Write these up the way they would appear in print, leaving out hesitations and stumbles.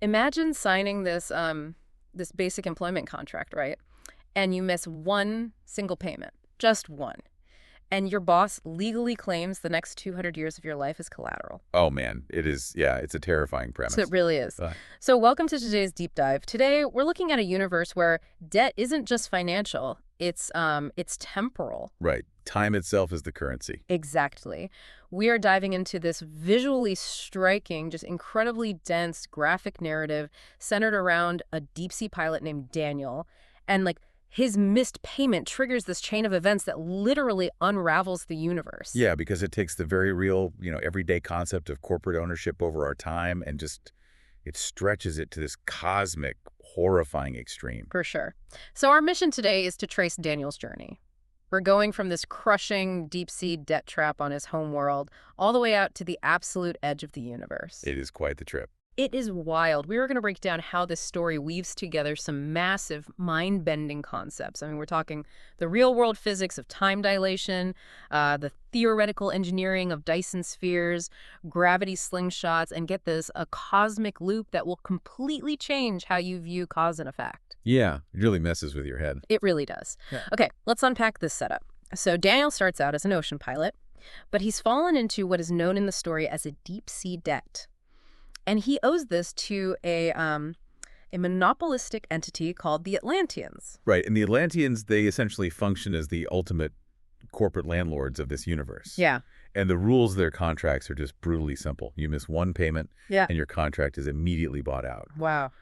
Imagine signing this basic employment contract, right? And you miss one single payment, just one. And your boss legally claims the next 200 years of your life is collateral. Oh, man. It is, yeah, it's a terrifying So it premise. really is. Right. So welcome to today's deep dive. Today, we're looking at a universe where debt isn't just financial, it's temporal. Right. Time itself is the currency. Exactly. We are diving into this visually striking, just incredibly dense graphic narrative centered around a deep-sea pilot named Daniel. And his missed payment triggers this chain of events that literally unravels the universe. Yeah, because it takes the very real, everyday concept of corporate ownership over our time and it stretches it to this cosmic, horrifying extreme. For sure. So our mission today is to trace Daniel's journey. We're going from this crushing deep-sea debt trap on his home world all the way out to the absolute edge of the universe. It is quite the trip. It is wild. We are going to break down how this story weaves together some massive, mind-bending concepts. I mean, we're talking the real-world physics of time dilation, the theoretical engineering of Dyson spheres, gravity slingshots, and get this, a cosmic loop that will completely change how you view cause and effect. Yeah, it really messes with your head. It really does. Yeah. Okay, let's unpack this setup. So Daniel starts out as an ocean pilot, but he's fallen into what is known in the story as a deep-sea debt. And he owes this to a monopolistic entity called the Atlanteans. Right, and the Atlanteans, they essentially function as the ultimate corporate landlords of this universe. Yeah. And the rules of their contracts are just brutally simple. You miss one payment, Yeah. and your contract is immediately bought out. Wow.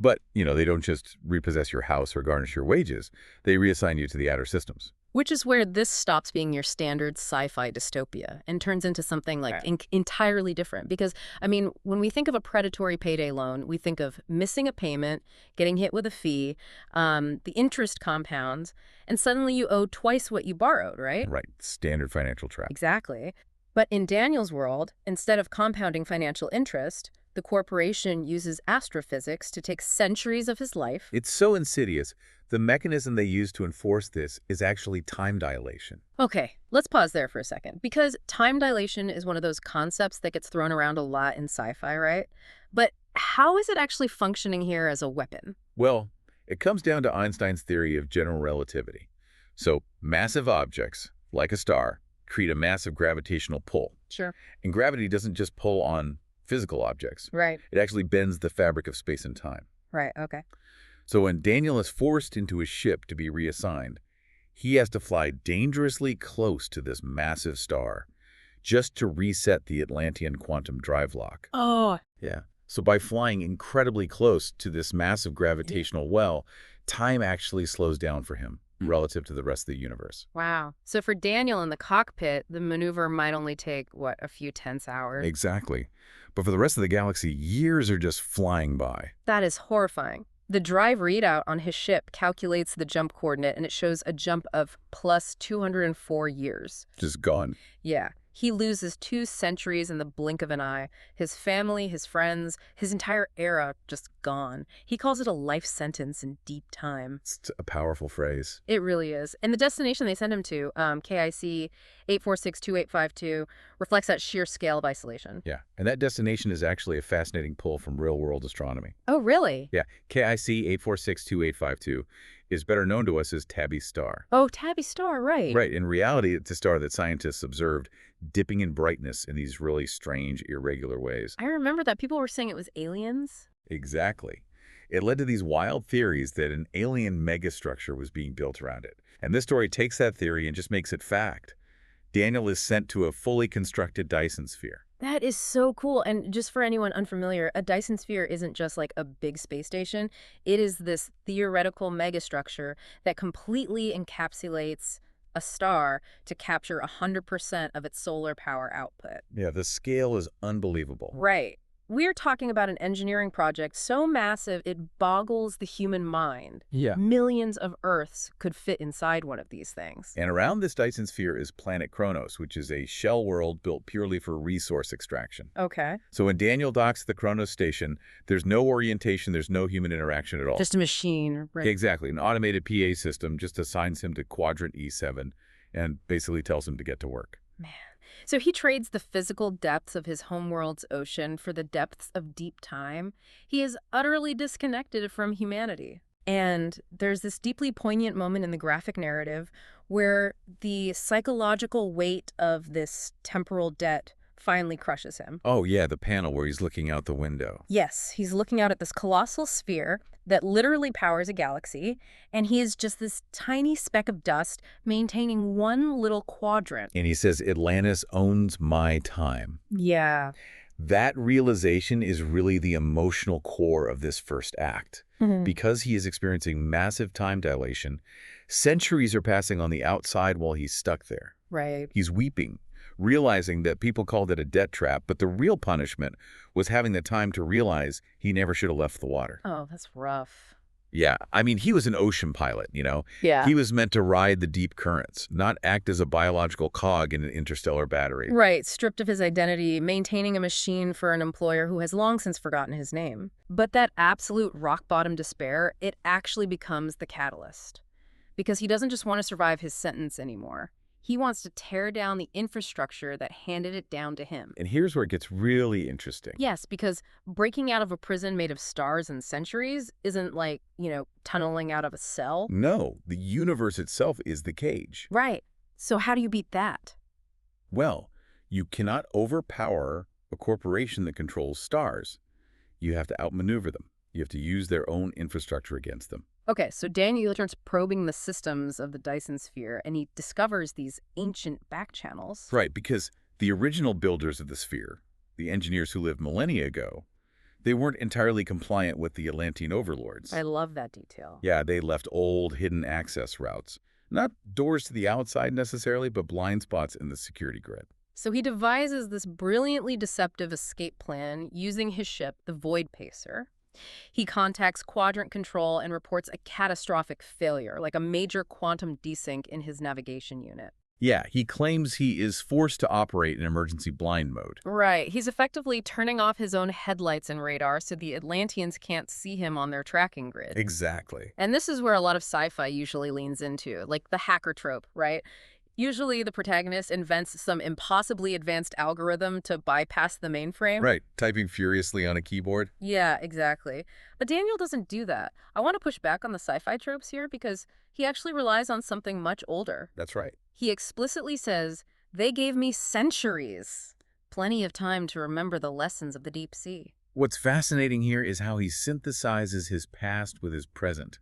But, they don't just repossess your house or garnish your wages. They reassign you to the outer systems. Which is where this stops being your standard sci-fi dystopia and turns into something entirely different. Because, I mean, when we think of a predatory payday loan, we think of missing a payment, getting hit with a fee, the interest compounds, and suddenly you owe twice what you borrowed, right? Right, standard financial trap. Exactly. But in Daniel's world, instead of compounding financial interest, the corporation uses astrophysics to take centuries of his life. It's so insidious. The mechanism they use to enforce this is actually time dilation. Okay, let's pause there for a second, because time dilation is one of those concepts that gets thrown around a lot in sci-fi, right? But how is it actually functioning here as a weapon? Well, it comes down to Einstein's theory of general relativity. So massive objects, like a star, create a massive gravitational pull. Sure. And gravity doesn't just pull on physical objects. Right. It actually bends the fabric of space and time. Right, okay. So when Daniel is forced into his ship to be reassigned, he has to fly dangerously close to this massive star just to reset the Atlantean quantum drive lock. Oh. Yeah. So by flying incredibly close to this massive gravitational well, time actually slows down for him relative to the rest of the universe. Wow. So for Daniel in the cockpit, the maneuver might only take, a few tense hours? Exactly. But for the rest of the galaxy, years are just flying by. That is horrifying. The drive readout on his ship calculates the jump coordinate, and it shows a jump of plus 204 years. Just gone. Yeah. He loses 2 centuries in the blink of an eye. His family, his friends, his entire era just gone. He calls it a life sentence in deep time. It's a powerful phrase. It really is. And the destination they send him to, KIC 8462852, reflects that sheer scale of isolation. Yeah. And that destination is actually a fascinating pull from real-world astronomy. Oh, really? Yeah. KIC 8462852 is better known to us as Tabby's star. Oh, Tabby Star, right. Right. In reality, it's a star that scientists observed dipping in brightness in these really strange, irregular ways. I remember that people were saying it was aliens. Exactly. It led to these wild theories that an alien megastructure was being built around it. And this story takes that theory and just makes it fact. Daniel is sent to a fully constructed Dyson sphere. That is so cool. And just for anyone unfamiliar, a Dyson sphere isn't just like a big space station. It is this theoretical megastructure that completely encapsulates a star to capture 100% of its solar power output. Yeah, the scale is unbelievable. Right. We're talking about an engineering project so massive it boggles the human mind. Yeah. Millions of Earths could fit inside one of these things. And around this Dyson sphere is planet Kronos, which is a shell world built purely for resource extraction. Okay. So when Daniel docks at the Kronos station, there's no orientation, there's no human interaction at all. Just a machine, right? Exactly. An automated PA system just assigns him to quadrant E7 and basically tells him to get to work. Man. So he trades the physical depths of his homeworld's ocean for the depths of deep time. He is utterly disconnected from humanity. And there's this deeply poignant moment in the graphic narrative where the psychological weight of this temporal debt finally crushes him. Oh, yeah, the panel where he's looking out the window. Yes, he's looking out at this colossal sphere that literally powers a galaxy, and he is just this tiny speck of dust maintaining one little quadrant. And he says, Atlantis owns my time. Yeah. That realization is really the emotional core of this first act. Because he is experiencing massive time dilation, centuries are passing on the outside while he's stuck there. Right. He's weeping, realizing that people called it a debt trap, but the real punishment was having the time to realize he never should have left the water. Oh, that's rough. Yeah, I mean, he was an ocean pilot, you know? Yeah. He was meant to ride the deep currents, not act as a biological cog in an interstellar battery. Right, stripped of his identity, maintaining a machine for an employer who has long since forgotten his name. But that absolute rock-bottom despair, it actually becomes the catalyst. Because he doesn't just want to survive his sentence anymore. He wants to tear down the infrastructure that handed it down to him. And here's where it gets really interesting. Yes, because breaking out of a prison made of stars and centuries isn't like, tunneling out of a cell. No, the universe itself is the cage. Right. So how do you beat that? Well, you cannot overpower a corporation that controls stars. You have to outmaneuver them. You have to use their own infrastructure against them. Okay, so Daniel turns probing the systems of the Dyson sphere, and he discovers these ancient back channels. Right, because the original builders of the sphere, the engineers who lived millennia ago, they weren't entirely compliant with the Atlantean overlords. I love that detail. Yeah, they left old, hidden access routes. Not doors to the outside necessarily, but blind spots in the security grid. So he devises this brilliantly deceptive escape plan using his ship, the Void Pacer. He contacts Quadrant Control and reports a catastrophic failure, like a major quantum desync in his navigation unit. Yeah, he claims he is forced to operate in emergency blind mode. Right. He's effectively turning off his own headlights and radar so the Atlanteans can't see him on their tracking grid. Exactly. And this is where a lot of sci-fi usually leans into, like the hacker trope, right? Usually the protagonist invents some impossibly advanced algorithm to bypass the mainframe. Right, typing furiously on a keyboard. Yeah, exactly. But Daniel doesn't do that. I want to push back on the sci-fi tropes here because he actually relies on something much older. That's right. He explicitly says, "They gave me centuries. Plenty of time to remember the lessons of the deep sea." What's fascinating here is how he synthesizes his past with his present.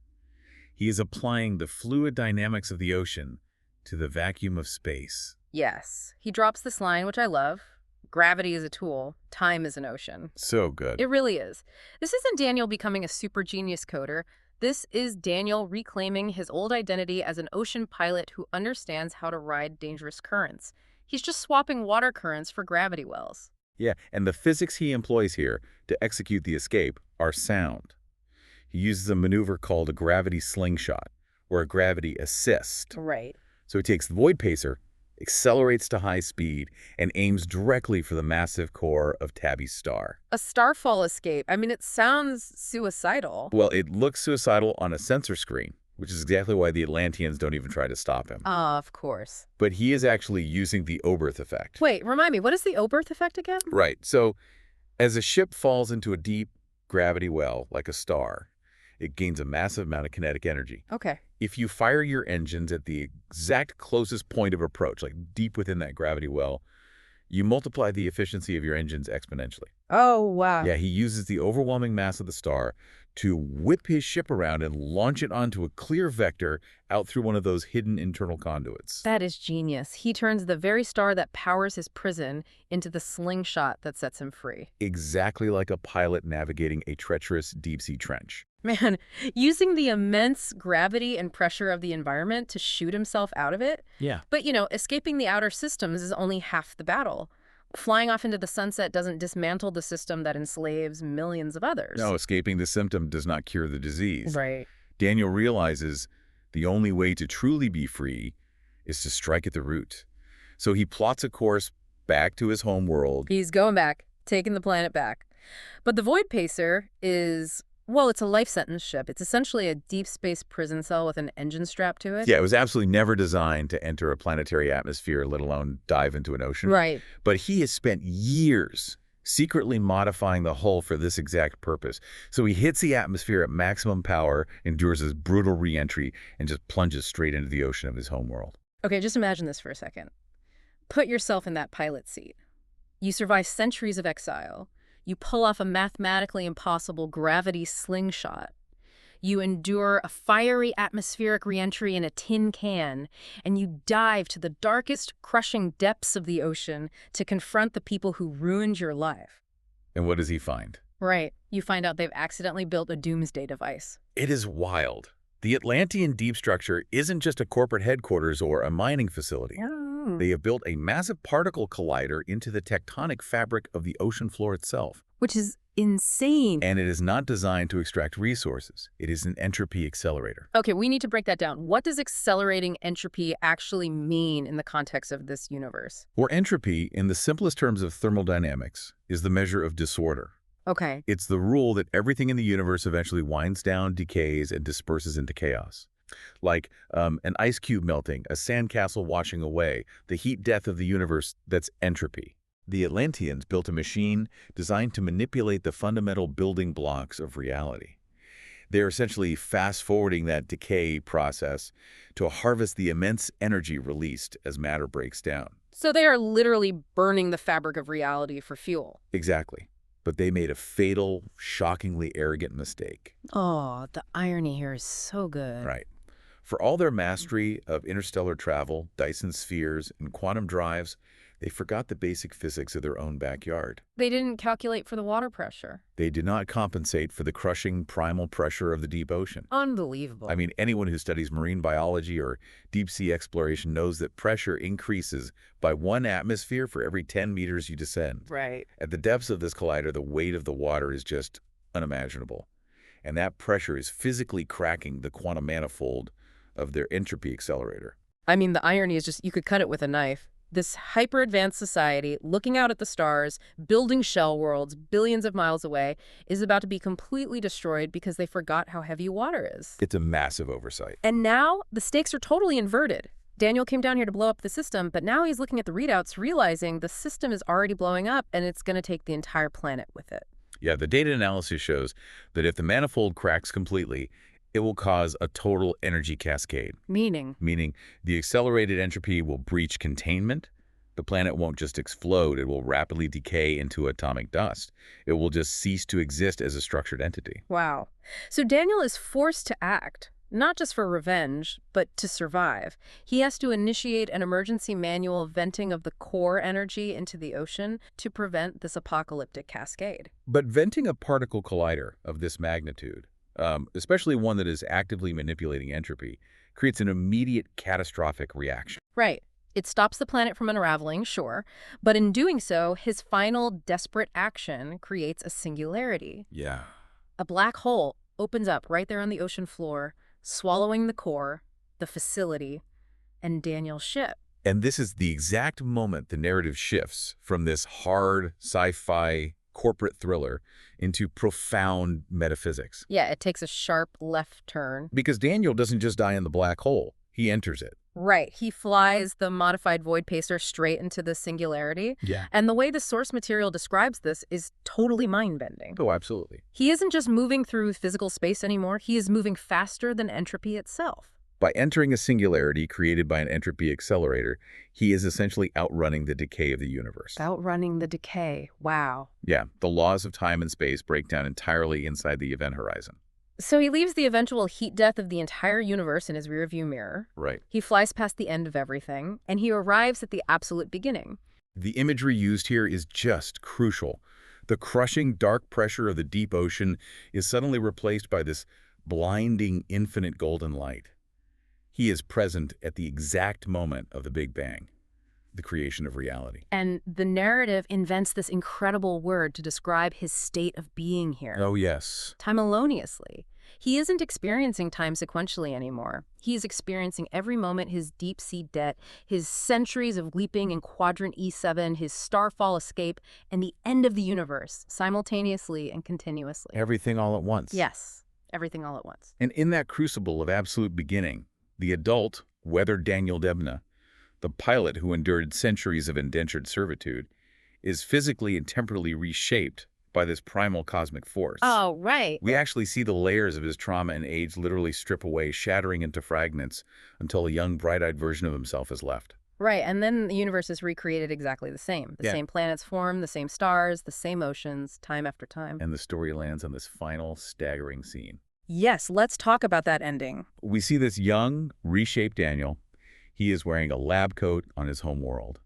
He is applying the fluid dynamics of the ocean to the vacuum of space. Yes. He drops this line, which I love. Gravity is a tool. Time is an ocean. So good. It really is. This isn't Daniel becoming a super genius coder. This is Daniel reclaiming his old identity as an ocean pilot who understands how to ride dangerous currents. He's just swapping water currents for gravity wells. Yeah, and the physics he employs here to execute the escape are sound. He uses a maneuver called a gravity slingshot, or a gravity assist. Right. So he takes the Void Pacer, accelerates to high speed, and aims directly for the massive core of Tabby's star. A starfall escape. I mean, it sounds suicidal. Well, it looks suicidal on a sensor screen, which is exactly why the Atlanteans don't even try to stop him. Of course. But he is actually using the Oberth effect. Wait, remind me, what is the Oberth effect again? Right. So as a ship falls into a deep gravity well, like a star, it gains a massive amount of kinetic energy. Okay. If you fire your engines at the exact closest point of approach, like deep within that gravity well, you multiply the efficiency of your engines exponentially. Oh, wow. Yeah, he uses the overwhelming mass of the star to whip his ship around and launch it onto a clear vector out through one of those hidden internal conduits. That is genius. He turns the very star that powers his prison into the slingshot that sets him free. Exactly like a pilot navigating a treacherous deep-sea trench. Man, using the immense gravity and pressure of the environment to shoot himself out of it. Yeah. But, escaping the outer systems is only half the battle. Flying off into the sunset doesn't dismantle the system that enslaves millions of others. No, escaping the symptom does not cure the disease. Right. Daniel realizes the only way to truly be free is to strike at the root. So he plots a course back to his home world. He's going back, taking the planet back. But the Void Pacer is, Well, it's a life sentence ship. It's essentially a deep space prison cell with an engine strapped to it. Yeah, it was absolutely never designed to enter a planetary atmosphere, let alone dive into an ocean. Right. But he has spent years secretly modifying the hull for this exact purpose. So he hits the atmosphere at maximum power, endures his brutal re-entry, and just plunges straight into the ocean of his homeworld. Okay, just imagine this for a second. Put yourself in that pilot's seat. You survive centuries of exile. You pull off a mathematically impossible gravity slingshot. You endure a fiery atmospheric reentry in a tin can, and you dive to the darkest, crushing depths of the ocean to confront the people who ruined your life. And what does he find? Right. You find out they've accidentally built a doomsday device. It is wild. The Atlantean deep structure isn't just a corporate headquarters or a mining facility. Oh. They have built a massive particle collider into the tectonic fabric of the ocean floor itself. Which is insane. And it is not designed to extract resources. It is an entropy accelerator. Okay, we need to break that down. What does accelerating entropy actually mean in the context of this universe? Or entropy, in the simplest terms of thermodynamics, is the measure of disorder. Okay. It's the rule that everything in the universe eventually winds down, decays, and disperses into chaos. Like an ice cube melting, a sandcastle washing away, the heat death of the universe, that's entropy. The Atlanteans built a machine designed to manipulate the fundamental building blocks of reality. They're essentially fast-forwarding that decay process to harvest the immense energy released as matter breaks down. So they are literally burning the fabric of reality for fuel. Exactly. But they made a fatal, shockingly arrogant mistake. Oh, the irony here is so good. Right. For all their mastery of interstellar travel, Dyson spheres, and quantum drives, they forgot the basic physics of their own backyard. They didn't calculate for the water pressure. They did not compensate for the crushing primal pressure of the deep ocean. Unbelievable. I mean, anyone who studies marine biology or deep-sea exploration knows that pressure increases by 1 atmosphere for every 10 meters you descend. Right. At the depths of this collider, the weight of the water is just unimaginable. And that pressure is physically cracking the quantum manifold of their entropy accelerator. I mean, the irony is just you could cut it with a knife. This hyper-advanced society, looking out at the stars, building shell worlds billions of miles away, is about to be completely destroyed because they forgot how heavy water is. It's a massive oversight. And now the stakes are totally inverted. Daniel came down here to blow up the system, but now he's looking at the readouts, realizing the system is already blowing up and it's going to take the entire planet with it. Yeah, the data analysis shows that if the manifold cracks completely, it will cause a total energy cascade. Meaning The accelerated entropy will breach containment. The planet won't just explode, it will rapidly decay into atomic dust. It will just cease to exist as a structured entity. wow. So Daniel is forced to act, not just for revenge, but to survive. He has to initiate an emergency manual venting of the core energy into the ocean to prevent this apocalyptic cascade. But venting a particle collider of this magnitude, especially one that is actively manipulating entropy, creates an immediate catastrophic reaction. Right. It stops the planet from unraveling, sure, but in doing so, his final desperate action creates a singularity. Yeah. A black hole opens up right there on the ocean floor, swallowing the core, the facility, and Daniel's ship. And this is the exact moment the narrative shifts from this hard sci-fi corporate thriller into profound metaphysics. Yeah, it takes a sharp left turn. Because Daniel doesn't just die in the black hole, he enters it. Right. He flies the modified void pacer straight into the singularity. Yeah. And the way the source material describes this is totally mind-bending. Oh, absolutely. He isn't just moving through physical space anymore. He is moving faster than entropy itself. By entering a singularity created by an entropy accelerator, he is essentially outrunning the decay of the universe. Outrunning the decay. Wow. Yeah, the laws of time and space break down entirely inside the event horizon. So he leaves the eventual heat death of the entire universe in his rearview mirror. Right. He flies past the end of everything, and he arrives at the absolute beginning. The imagery used here is just crucial. The crushing dark pressure of the deep ocean is suddenly replaced by this blinding infinite golden light. He is present at the exact moment of the Big Bang, the creation of reality. And the narrative invents this incredible word to describe his state of being here. Oh, yes. Timeloniously. He isn't experiencing time sequentially anymore. He is experiencing every moment his deep-sea debt, his centuries of leaping in Quadrant E7, his starfall escape, and the end of the universe, simultaneously and continuously. Everything all at once. Yes, everything all at once. And in that crucible of absolute beginning, the adult, weathered Daniel Debna, the pilot who endured centuries of indentured servitude, is physically and temporally reshaped by this primal cosmic force. Oh, right. We actually see the layers of his trauma and age literally strip away, shattering into fragments until a young, bright-eyed version of himself is left. Right, and then the universe is recreated exactly the same. The same planets form, the same stars, the same oceans, time after time. And the story lands on this final, staggering scene. Yes, let's talk about that ending. We see this young, reshaped Daniel. He is wearing a lab coat on his home world.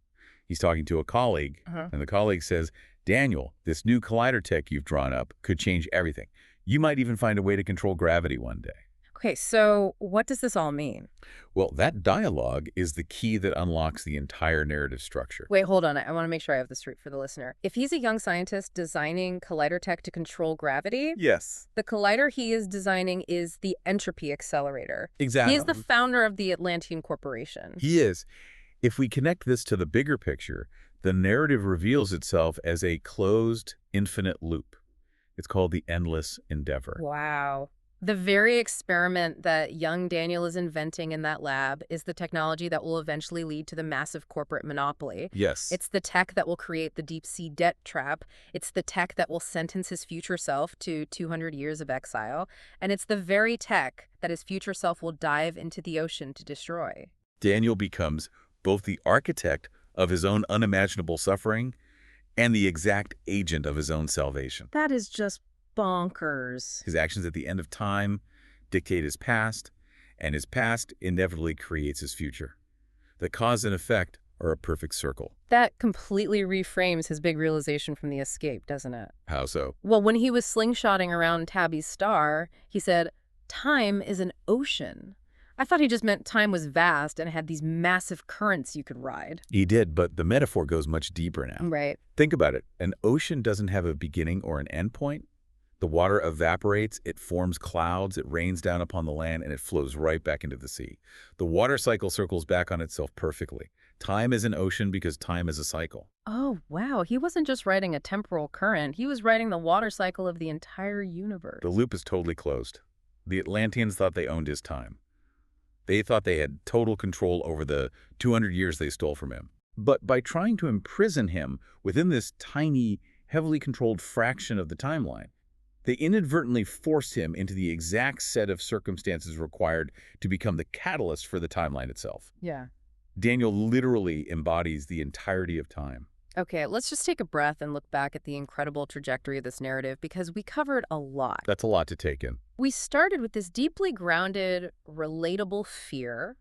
He's talking to a colleague, and the colleague says, "Daniel, this new collider tech you've drawn up could change everything. You might even find a way to control gravity one day." Okay, so what does this all mean? Well, that dialogue is the key that unlocks the entire narrative structure. Wait, hold on. I want to make sure I have this straight for the listener. If he's a young scientist designing collider tech to control gravity, Yes. the collider he is designing is the entropy accelerator. Exactly. He is the founder of the Atlantean Corporation. He is. If we connect this to the bigger picture, the narrative reveals itself as a closed, infinite loop. It's called the endless endeavor. Wow. The very experiment that young Daniel is inventing in that lab is the technology that will eventually lead to the massive corporate monopoly. Yes. It's the tech that will create the deep-sea debt trap. It's the tech that will sentence his future self to 200 years of exile. And it's the very tech that his future self will dive into the ocean to destroy. Daniel becomes both the architect of his own unimaginable suffering and the exact agent of his own salvation. That is just bonkers. His actions at the end of time dictate his past, and his past inevitably creates his future. The cause and effect are a perfect circle. That completely reframes his big realization from the escape, doesn't it? How so? Well, when he was slingshotting around Tabby's star, he said, "Time is an ocean." I thought he just meant time was vast and had these massive currents you could ride. He did, but the metaphor goes much deeper now. Right. Think about it. An ocean doesn't have a beginning or an end point. The water evaporates, it forms clouds, it rains down upon the land, and it flows right back into the sea. The water cycle circles back on itself perfectly. Time is an ocean because time is a cycle. Oh, wow. He wasn't just writing a temporal current. He was writing the water cycle of the entire universe. The loop is totally closed. The Atlanteans thought they owned his time. They thought they had total control over the 200 years they stole from him. But by trying to imprison him within this tiny, heavily controlled fraction of the timeline, they inadvertently forced him into the exact set of circumstances required to become the catalyst for the timeline itself. Yeah. Daniel literally embodies the entirety of time. Okay, let's just take a breath and look back at the incredible trajectory of this narrative because we covered a lot. That's a lot to take in. We started with this deeply grounded, relatable fear,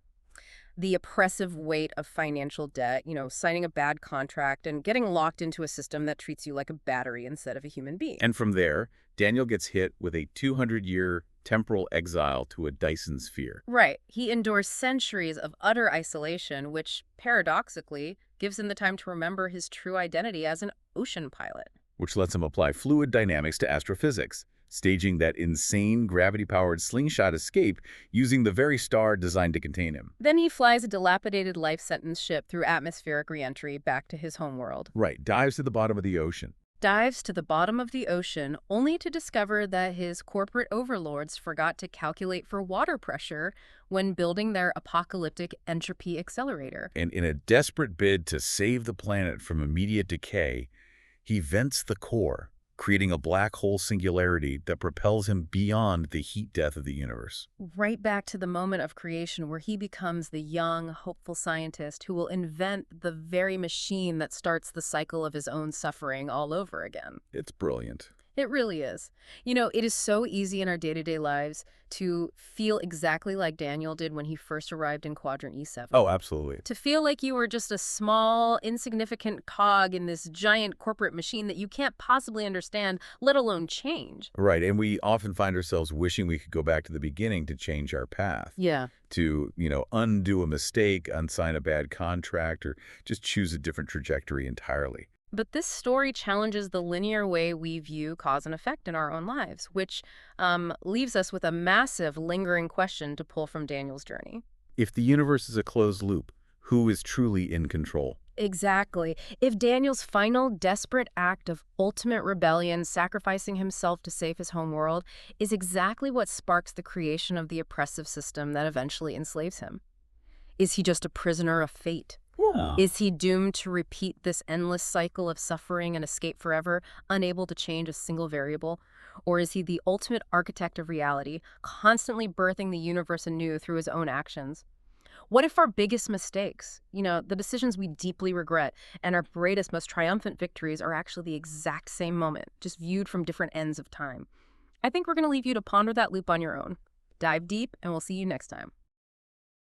the oppressive weight of financial debt, signing a bad contract and getting locked into a system that treats you like a battery instead of a human being. And from there, Daniel gets hit with a 200-year temporal exile to a Dyson sphere. Right. He endures centuries of utter isolation, which, paradoxically, gives him the time to remember his true identity as an ocean pilot. Which lets him apply fluid dynamics to astrophysics, staging that insane gravity-powered slingshot escape using the very star designed to contain him. Then he flies a dilapidated life sentence ship through atmospheric reentry back to his homeworld. Right, dives to the bottom of the ocean. Dives to the bottom of the ocean only to discover that his corporate overlords forgot to calculate for water pressure when building their apocalyptic entropy accelerator. And in a desperate bid to save the planet from immediate decay, he vents the core, creating a black hole singularity that propels him beyond the heat death of the universe. Right back to the moment of creation where he becomes the young, hopeful scientist who will invent the very machine that starts the cycle of his own suffering all over again. It's brilliant. It really is. It is so easy in our day-to-day lives to feel exactly like Daniel did when he first arrived in Quadrant E7. Oh, absolutely. To feel like you were just a small, insignificant cog in this giant corporate machine that you can't possibly understand, let alone change. Right, and we often find ourselves wishing we could go back to the beginning to change our path. Yeah. To, undo a mistake, unsign a bad contract, or just choose a different trajectory entirely. But this story challenges the linear way we view cause and effect in our own lives, which leaves us with a massive, lingering question to pull from Daniel's journey. If the universe is a closed loop, who is truly in control? Exactly. If Daniel's final desperate act of ultimate rebellion, sacrificing himself to save his home world, is exactly what sparks the creation of the oppressive system that eventually enslaves him. Is he just a prisoner of fate? Yeah. Is he doomed to repeat this endless cycle of suffering and escape forever, unable to change a single variable? Or is he the ultimate architect of reality, constantly birthing the universe anew through his own actions? What if our biggest mistakes, the decisions we deeply regret, and our greatest, most triumphant victories are actually the exact same moment, just viewed from different ends of time? I think we're going to leave you to ponder that loop on your own. Dive deep, and we'll see you next time.